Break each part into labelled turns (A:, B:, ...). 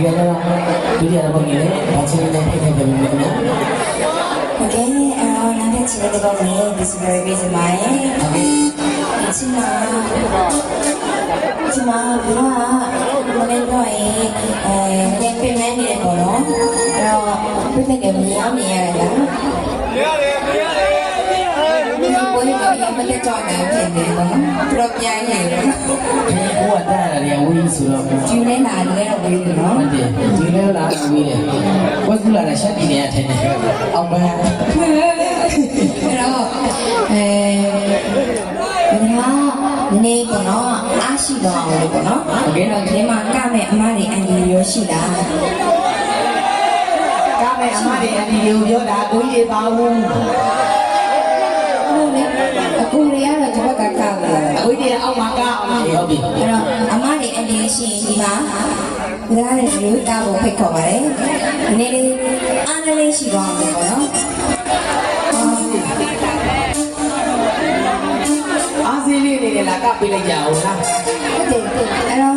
A: ကယ်တော့ဒုတိယတော့ဘယ်လဲဘာချင်းလဲအဲ့ဒါပဲမြင်နေ
B: Okay, nanti cerita kami di sebagai jemaah. Cuma bila menentuai yang pemain di kono, kalau kita kami ni ada. Boleh yang kita coba ni kono, program ni.
A: ကိုကတားရတယ်ဝင်းဆိုတော့
B: ကျင်းနေတာလည်းတော့ပြီးပြီနော်
A: ဟုတ်တယ်ဒီလိုလာဝင်းတယ်ဝက်ကူလာတဲ့ရှက်တီနေရတဲ့အောက်ဘက်
B: အဲ့တော့ဒီမှာနည်းပေါ့နော်အားရှိတော့အောင်လို့ပေါ့နော်အဲ့တော့ဒီမှာကမဲ့အမတွေအန်ဒီရောရှိတာ
A: ကားမဲ့အမတွေအဒီကိုပြောတာကိုကြီးပါဘူး
B: ဟုတ်လေအခုတွေကတော့ဒီဘက်ကကောက်လာတယ်
A: ကိုကြီးအောက်မှာကားအောင်ဟုတ်ပြီ
B: အဲ့တော့အမတွေအန်ဒီရှိရင်ဒီမှာဒါနဲ့ဒီလိုတောက်ဖို့ဖိတ်ခေါ်ပါတယ်ဒီနေ့လေးအားလေးရှိတော့အောင်ပေါ့နော်
A: အားစင်းလေးနေလာကပေးလိုက်ကြအောင်လား
B: ဟုတ်တယ်အဲ့တော့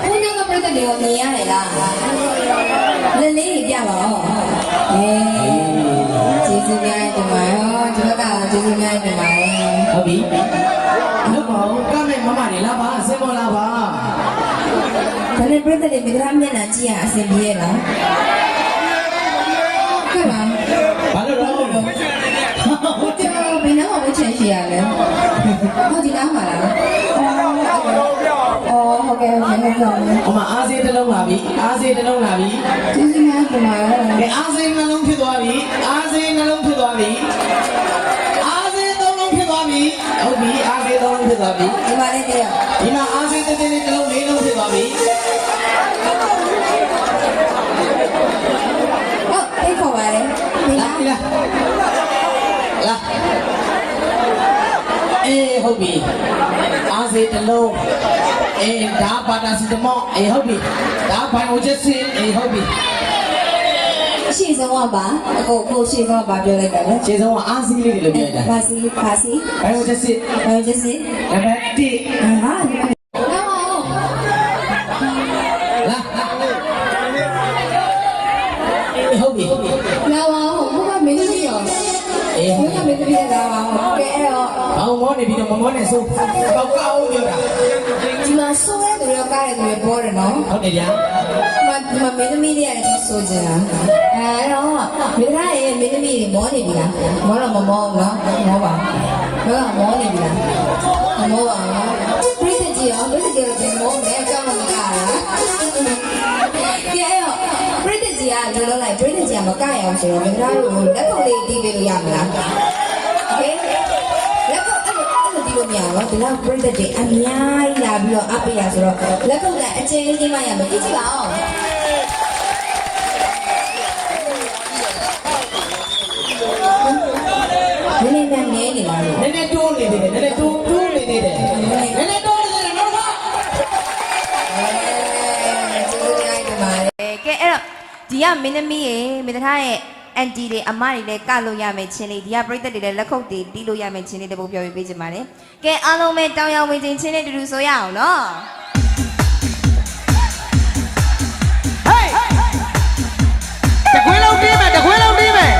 B: ခုနကပြတဲ့တွေကိုမြင်ရတယ်လားလေးလေးပြပါဦးကျေးဇူးများတင်ပါတယ်ဒီဘက်ကကျေးဇူးများတင်ပါတယ်
A: ဟုတ်ပြီဟုတ်ပါဘူးကားမဲ့မမနေလာပါဆင်းပေါ်လာပါ
B: ဒါနဲ့ပြတဲ့တွေမိသားမျက်နှာကြည့်ရအဆင်ပြေရလားဟုတ်လား
A: ဘာလို့တော့
B: ဟုတ်တယ်ဘယ်တော့မှချင်ရှိရလဲဟုတ်ဒီလားမလားအော်ဟုတ်ကဲ့ဟုတ်ကဲ့ဟုတ်ကဲ့
A: အမအားစင်းတစ်လုံးလာပြီအားစင်းတစ်လုံးလာပြီ
B: ကျေးဇူးများတင်ပါတယ်
A: ကဲအားစင်းနှလုံးဖြစ်သွားပြီအားစင်းနှလုံးဖြစ်သွားပြီအားစင်းသုံးလုံးဖြစ်သွားပြီဟုတ်ပြီအားစင်းသုံးလုံးဖြစ်သွားပြီ
B: ဒီမှာလေးတည်းရ
A: ဒီမှာအားစင်းတစ်တစ်လုံးလေးလုံးဖြစ်သွားပြီ
B: ဟုတ်ဖိတ်ခေါ်ပါတယ်ဒီ
A: လာ
B: လား
A: ပြီလားလာအေးဟုတ်ပြီအားစင်းတစ်လုံးအေးဒါပါတာစီတမောအေးဟုတ်ပြီဒါဘိုင်အိုချက်စင်းအေးဟုတ်ပြီ
B: ရှေ့ဆုံးကပါအခုရှေ့ဆုံးကပါပြောလိုက်တာလေ
A: ခြေဆုံးကအားစင်းလေးတွေလို့ပြောတာ
B: ဘာစီ
A: ဘိုင်အိုချက်စင်း
B: ဘာကျစီ
A: နံပါတ်1
B: ဟာဒီမှာလာပါဦး
A: လာဟုတ်ပြီ
B: လာပါဦးဘုရားမင်းကြီးရော
A: အေး
B: ဘုရားမင်းကြီးလာပါဦးကဲအဲ့တော့
A: ဘောင်းမောနေပြီးတော့မမောနဲ့ဆိုပေါက်ကောက်ပြောတာ
B: ဒီမှာဆိုရဲသူရောကားရဲသူရောပေါ်တယ်နော်
A: ဟုတ်တယ်ဗျာ
B: ဒီမှာမင်းသမီးတွေကလည်းဆိုကြတာအဲ့တော့မိသားရဲ့မင်းသမီးတွေမောနေပြီလားမောတော့မမောဘူးနော်မောပါတော့မောနေပြီလားမမောပါဘူးပြည့်စည်ကြည့်အောင်ပြည့်စည်ကြည့်တော့မောမယ်အကြောင်းမကတာကဲအဲ့တော့ပြည့်စည်ကြည့်ကလောလောလိုက်ပြည့်စည်ကြည့်ကမကရအောင်ဆိုတော့မိသားတို့လက်ကုပ်လေးတီးပေးလို့ရမလားโอเคလက်ကုပ်အဲ့လိုတီးလို့မရဘူးဒီလောက်ပြည့်စည်ကြည့်အများကြီးလာပြီးတော့အပ်ပေးရဆိုတော့လက်ကုပ်ကအကျဉ်းကြီးမှရမယ်ကြည့်ကြည့်ပါဦးနည်းနည်းနဲ့နေနေလားလို့
A: နည်းနည်းတိုးနေသေးတယ်နည်းနည်းတိုးနေသေးတယ်နည်းနည်းတိုးနေသေးတယ်တော့က
B: ကျေးဇူးများတင်ပါတယ်ကဲအဲ့တော့ဒီကမင်းသမီးရေမင်းသားရဲ့အန်တီတွေအမတွေလည်းကလို့ရမယ်ချင်းလေးဒီကပြိတ္တတွေလည်းလက်ခုပ်တွေတီးလို့ရမယ်ချင်းလေးတပုတ်ပြောပြပေးချင်ပါတယ်ကဲအားလုံးပဲတောင်းရဝင်ချင်းချင်းလေးတူတူဆိုရအောင်နော်
A: တခွေးလုံးတီးမယ်တခွေးလုံးတီးမယ်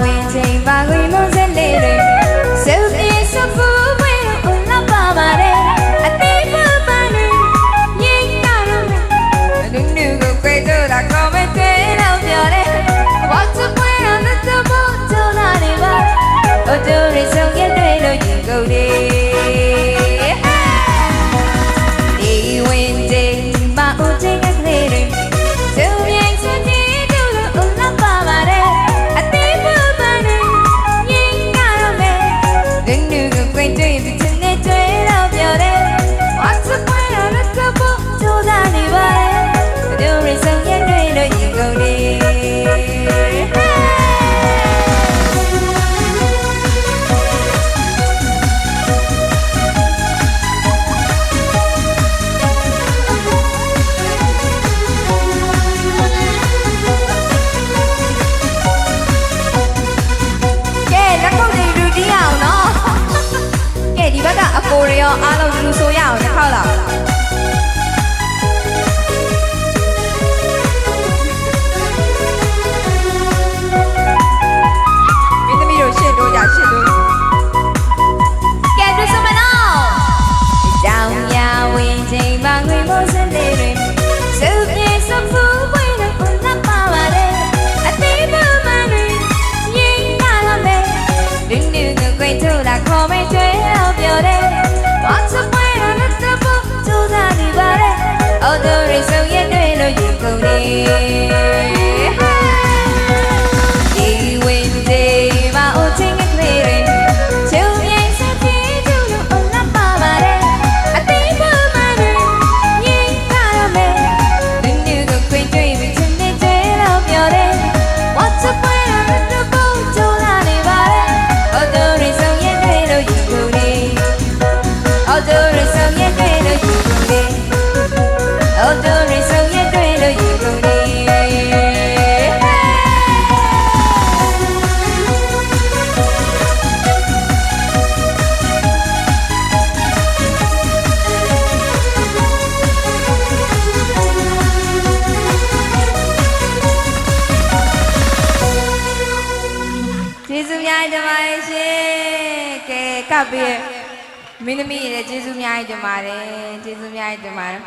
B: ဝင်ချိန်ပါခွေမုန်းစက်လေးတွေစုပ်ပြေစုပ်ပူဝဲလို့လာပါပါတယ်
C: ပေးရဲ့မင်းသမီးတွေလည်းကျေးဇူးအများကြီးတင်ပါတယ်ကျေးဇူးအများကြီးတင်ပါတယ်